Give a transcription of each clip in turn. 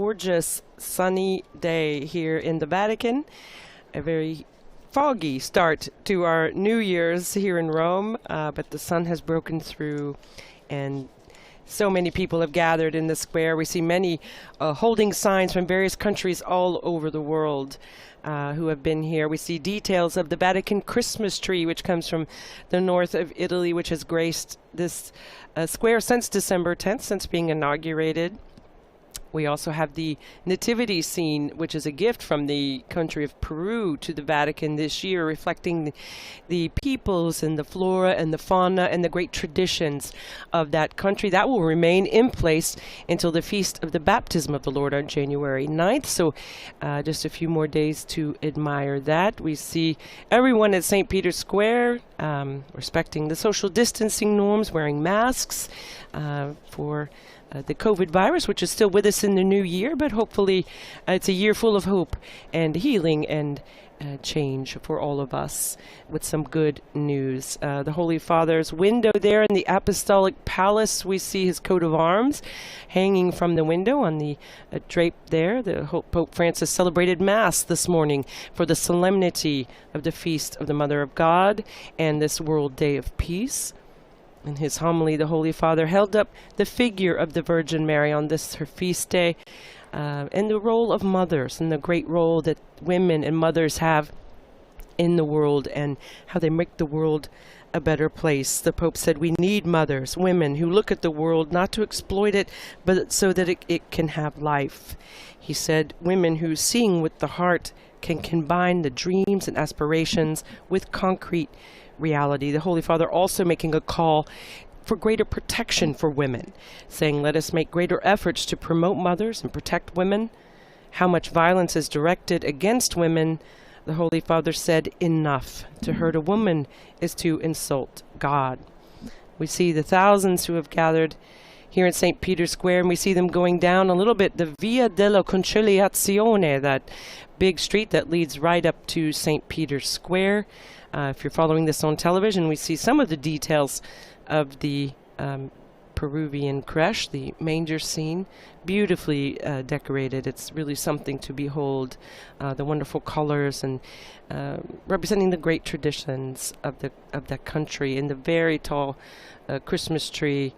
Gorgeous sunny day here in the Vatican. A very foggy start to our New Year's here in Rome, but the sun has broken through and so many people have gathered in the square. We see many holding signs from various countries all over the world who have been here. We see details of the Vatican Christmas tree, which comes from the north of Italy, which has graced this square since December 10th, since being inaugurated. We also have the nativity scene, which is a gift from the country of Peru to the Vatican this year, reflecting the peoples and the flora and the fauna and the great traditions of that country. That will remain in place until the Feast of the Baptism of the Lord on January 9th. So just a few more days to admire that. We see everyone at St. Peter's Square respecting the social distancing norms, wearing masks for the COVID virus, which is still with us in the new year, but hopefully it's a year full of hope and healing and change for all of us with some good news. The Holy Father's window there in the Apostolic Palace, we see his coat of arms hanging from the window on the drape there. The Pope Francis celebrated Mass this morning for the solemnity of the Feast of the Mother of God and this World Day of Peace. In his homily, the Holy Father held up the figure of the Virgin Mary on this, her feast day, and the role of mothers and the great role that women and mothers have in the world and how they make the world a better place. The Pope said we need mothers, women who look at the world not to exploit it, but so that it can have life. He said women who, seeing with the heart, can combine the dreams and aspirations with concrete reality. The Holy Father also making a call for greater protection for women, saying, let us make greater efforts to promote mothers and protect women. How much violence is directed against women, the Holy Father said, enough. To hurt a woman is to insult God. We see the thousands who have gathered here in St. Peter's Square, and we see them going down a little bit the Via della Conciliazione, that big street that leads right up to St. Peter's Square. If you're following this on television, we see some of the details of the Peruvian creche, the manger scene, beautifully decorated. It's really something to behold, the wonderful colors and representing the great traditions of the country, and the very tall Christmas tree,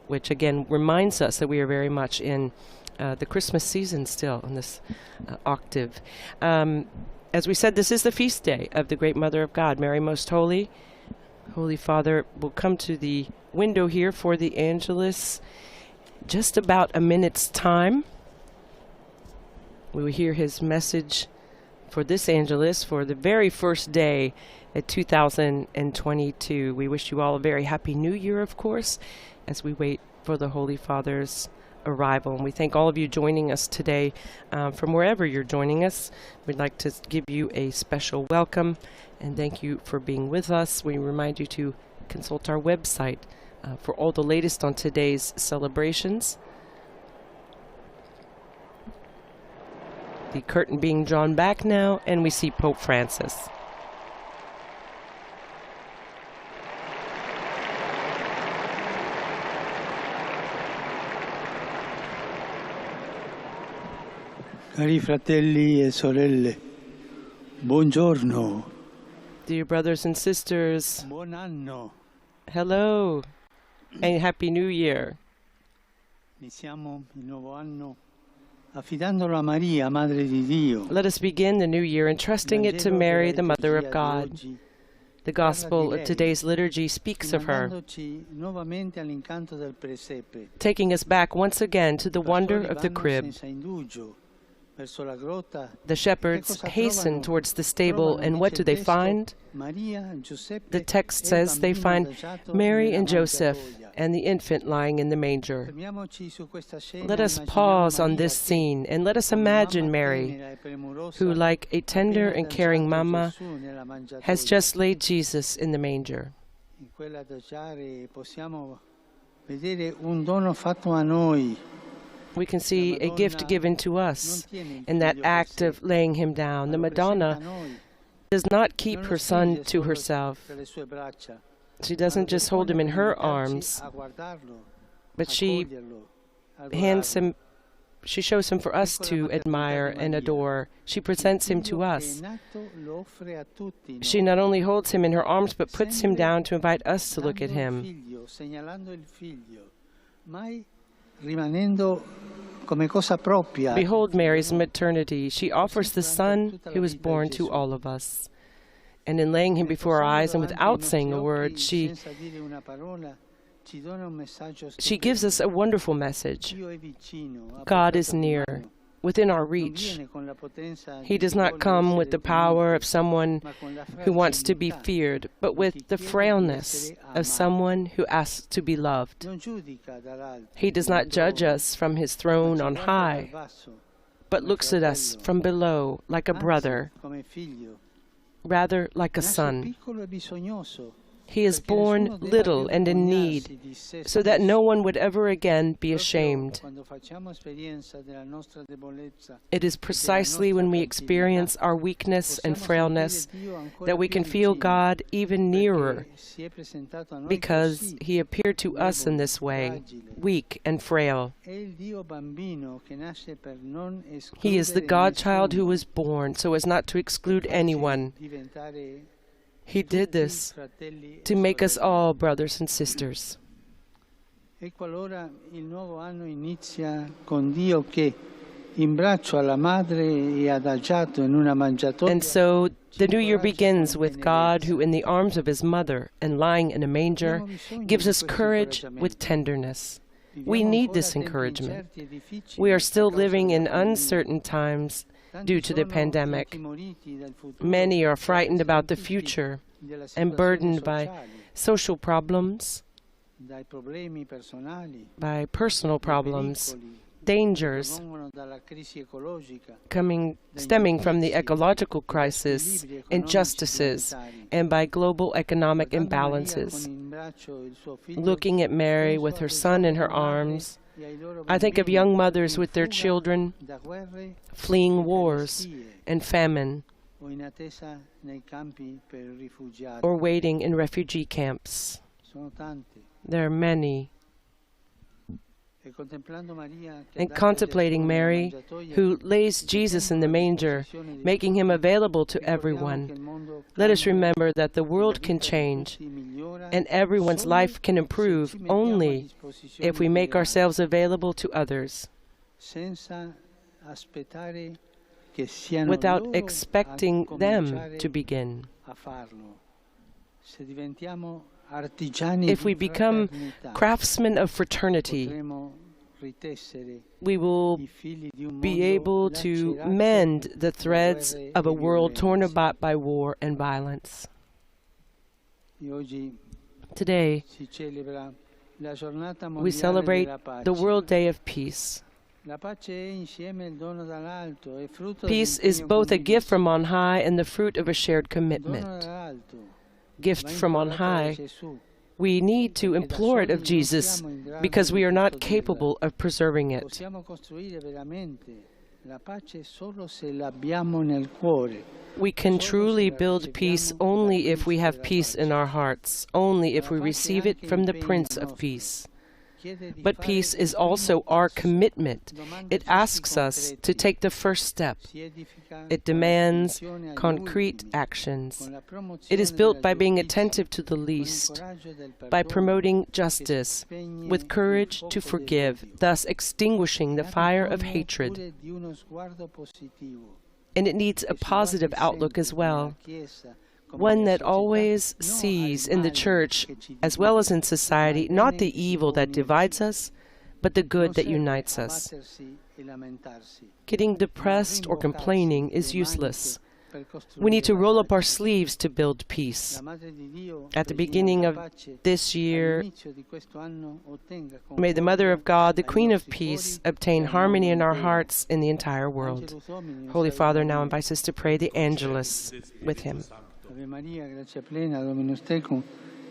which again reminds us that we are very much in the Christmas season still in this octave. As we said, this is the feast day of the great Mother of God, Mary Most Holy. Holy Father will come to the window here for the Angelus just about a minute's time. We will hear his message for this Angelus for the very first day at 2022. We wish you all a very happy New Year, of course, as we wait for the Holy Father's arrival. And we thank all of you joining us today from wherever you're joining us. We'd like to give you a special welcome and thank you for being with us. We remind you to consult our website for all the latest on today's celebrations. The curtain being drawn back now, and we see Pope Francis. Cari fratelli e sorelle, buongiorno. Dear brothers and sisters, Buon anno. hello, and Happy New Year. Iniziamo il nuovo anno affidandolo a Maria, Madre di Dio. Let us begin the new year entrusting it to Mary, the Mother of God. The Gospel of today's liturgy speaks of her, taking us back once again to the wonder of the crib. The shepherds hasten towards the stable, and what do they find? The text says they find Mary and Joseph and the infant lying in the manger. Let us pause on this scene and let us imagine Mary, who, like a tender and caring mama, has just laid Jesus in the manger. We can see a gift given to us in that act of laying him down. The Madonna does not keep her son to herself. She doesn't just hold him in her arms, but she hands him She shows him for us to admire and adore. She presents him to us. She not only holds him in her arms, but puts him down to invite us to look at him. Behold Mary's maternity. She offers the Son who was born to all of us. And in laying him before our eyes and without saying a word, she gives us a wonderful message. God is near, within our reach. He does not come with the power of someone who wants to be feared, but with the frailness of someone who asks to be loved. He does not judge us from his throne on high, but looks at us from below like a brother, rather like a son. He is born little and in need, so that no one would ever again be ashamed. It is precisely when we experience our weakness and frailness that we can feel God even nearer, because he appeared to us in this way, weak and frail. He is the God-child who was born so as not to exclude anyone. He did this to make us all brothers and sisters. And so the new year begins with God who, in the arms of his mother and lying in a manger, gives us courage with tenderness. We need this encouragement. We are still living in uncertain times due to the pandemic. Many are frightened about the future and burdened by social problems, by personal problems, dangers stemming from the ecological crisis, injustices, and by global economic imbalances. Looking at Mary with her son in her arms, I think of young mothers with their children fleeing wars and famine, or waiting in refugee camps. There are many. And contemplating Mary, who lays Jesus in the manger, making him available to everyone, let us remember that the world can change, and everyone's life can improve only if we make ourselves available to others, without expecting them to begin. If we become craftsmen of fraternity, we will be able to mend the threads of a world torn apart by war and violence. Today, we celebrate the World Day of Peace. Peace is both a gift from on high and the fruit of a shared commitment. Gift from on high. We need to implore it of Jesus because we are not capable of preserving it. We can truly build peace only if we have peace in our hearts, only if we receive it from the Prince of Peace. But peace is also our commitment. It asks us to take the first step. It demands concrete actions. It is built by being attentive to the least, by promoting justice, with courage to forgive, thus extinguishing the fire of hatred. And it needs a positive outlook as well, one that always sees in the Church, as well as in society, not the evil that divides us, but the good that unites us. Getting depressed or complaining is useless. We need to roll up our sleeves to build peace. At the beginning of this year, may the Mother of God, the Queen of Peace, obtain harmony in our hearts in the entire world. Holy Father now invites us to pray the Angelus with him. Ave Maria, gratia plena, Dominus tecum,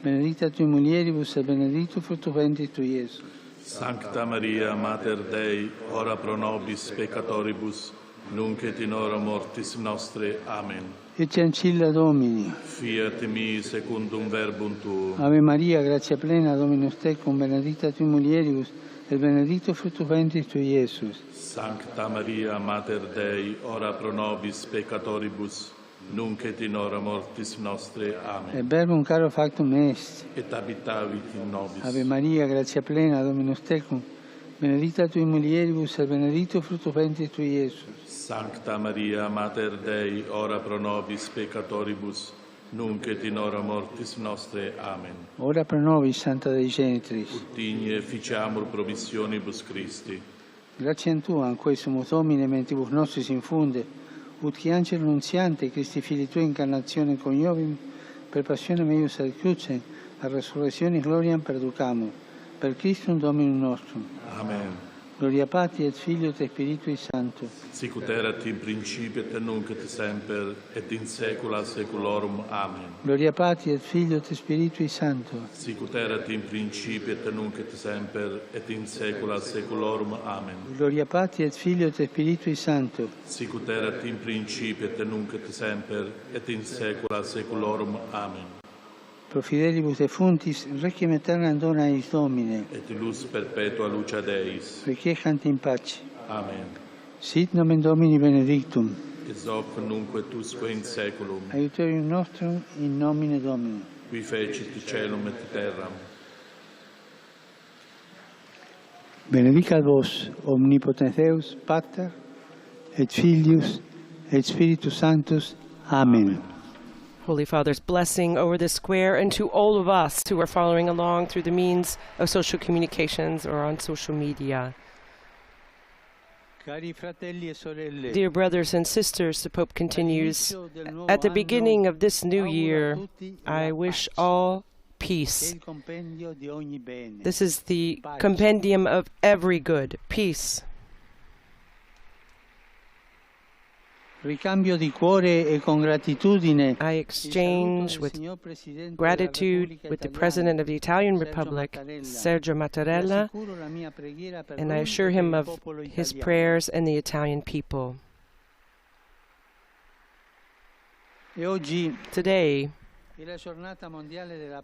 benedicta tui mulieribus et benedictus fructus ventris tui, Iesus. Sancta Maria, Mater Dei, ora pro nobis peccatoribus, nunc et in hora mortis nostre. Amen. Ecce ancilla Domini. Fiat mi secundum verbum tuum. Ave Maria, gratia plena, Dominus tecum, benedicta tui mulieribus, et benedictus fructus ventris tui, Iesus. Sancta Maria, Mater Dei, ora pro nobis peccatoribus, nunc et in hora mortis nostre. Amen. Et verbum caro factum est. Et habitavit in nobis. Ave Maria, gratia plena, Dominus tecum, benedicta tui mulieribus, et benedictus fructus ventris tui, Iesus. Sancta Maria, Mater Dei, ora pro nobis peccatoribus, nunc et in hora mortis nostre. Amen. Ora pro nobis, Santa Dei Genitris. Digne ficiamur promissionibus Christi. Gratiam Tua, quae sumus Domine, mentibus nostris infunde, ut qui angelo nunziante, Christi Filii Tui incarnatione coniovim, per passionem eius ad crucem, a resurrectionis gloriam perducamur. Per Christum Dominum nostrum. Amen. Gloria Patri et Filio et Spiritui Sancto. Sicut erat in principio et nunc et semper et in saecula saeculorum. Amen. Gloria Patri et Filio et Spiritui Sancto. Sicut erat in principio et nunc et semper et in saecula saeculorum. Amen. Gloria Patri et Filio et Spiritui Sancto. Sicut erat in principio et nunc et semper et in saecula saeculorum. Amen. Pro fidelibus defuntis, requiem aeternam dona eis Domine. Et lux perpetua luce Deis. Requiescant in pace. Amen. Sit nomen Domini benedictum. Et hoc nunc et usque in saeculum. Aiuterium nostrum in nomine Domini. Qui fecit caelum et terram. Benedicat vos, omnipotens Deus, Pater, et Filius, et Spiritus Sanctus. Amen. Holy Father's blessing over the square and to all of us who are following along through the means of social communications or on social media. Cari fratelli e sorelle, Dear brothers and sisters, the Pope continues, at the beginning of this new year, I wish all peace. This is the compendium of every good, peace. Ricambio di cuore e con gratitudine. I exchange with gratitude with the President of the Italian Republic, Sergio Mattarella, and I assure him of his prayers and the Italian people. Today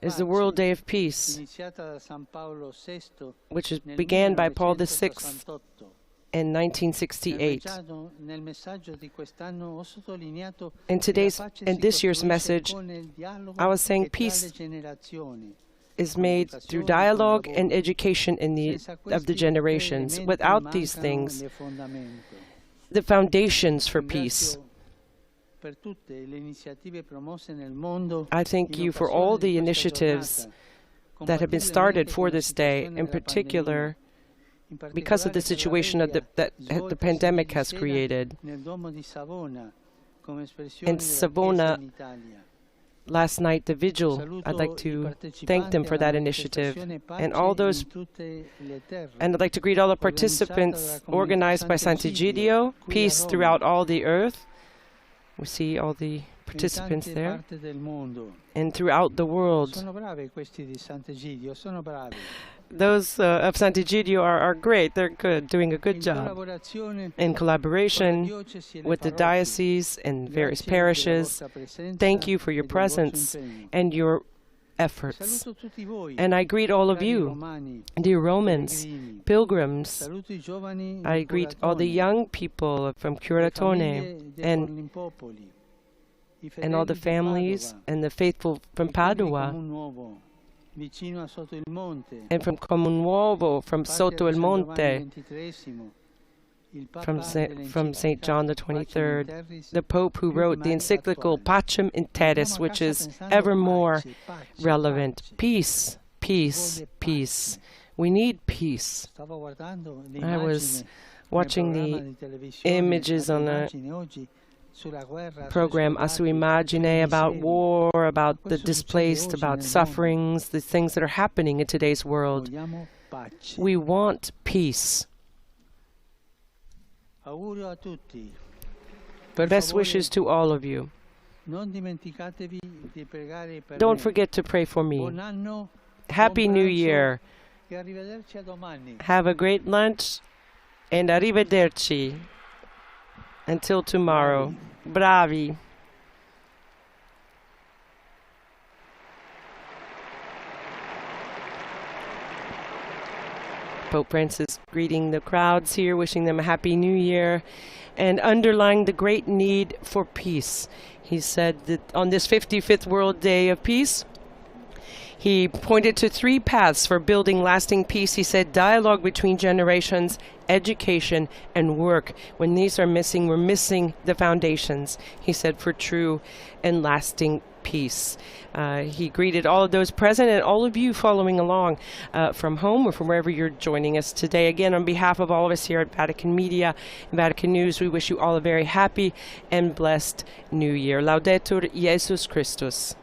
is the World Day of Peace, which began by Paul VI in 1968. In this year's message, I was saying peace is made through dialogue and education of the generations. Without these things, the foundations for peace. I thank you for all the initiatives that have been started for this day, in particular because of the situation that the pandemic has created. In Savona, last night, the vigil, I'd like to thank them for that initiative. And I'd like to greet all the participants organized by Sant'Egidio, peace throughout all the earth. We see all the participants there. And throughout the world. Those of Sant'Egidio are great. They're good, doing a good job. In collaboration with the diocese and various parishes, thank you for your presence and your efforts. And I greet all of you, dear Romans, pilgrims. I greet all the young people from Curatone and all the families and the faithful from Padua and from Comunuovo, from Sotto il Monte, from St. John the 23rd, the Pope who wrote the encyclical Pacem in Terris, which is ever more relevant. Peace, peace, peace. We need peace. I was watching the images on a program A Su Immagine about war, about the displaced, about sufferings, the things that are happening in today's world. We want peace. Best wishes to all of you. Don't forget to pray for me. Happy New Year. Have a great lunch and arrivederci. Until tomorrow. Bravi. Pope Francis greeting the crowds here, wishing them a happy new year, and underlying the great need for peace. He said that on this 55th World Day of Peace, he pointed to 3 paths for building lasting peace. He said dialogue between generations, education, and work. When these are missing, we're missing the foundations, he said, for true and lasting peace. He greeted all of those present and all of you following along from home or from wherever you're joining us today. Again, on behalf of all of us here at Vatican Media and Vatican News, we wish you all a very happy and blessed New Year. Laudetur Jesus Christus.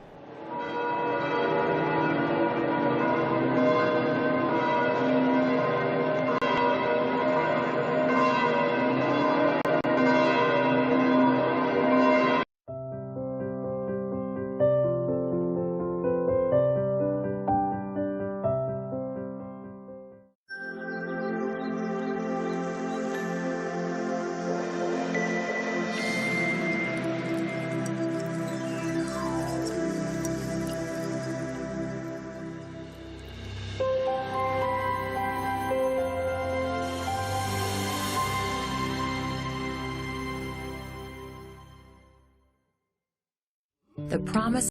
The promise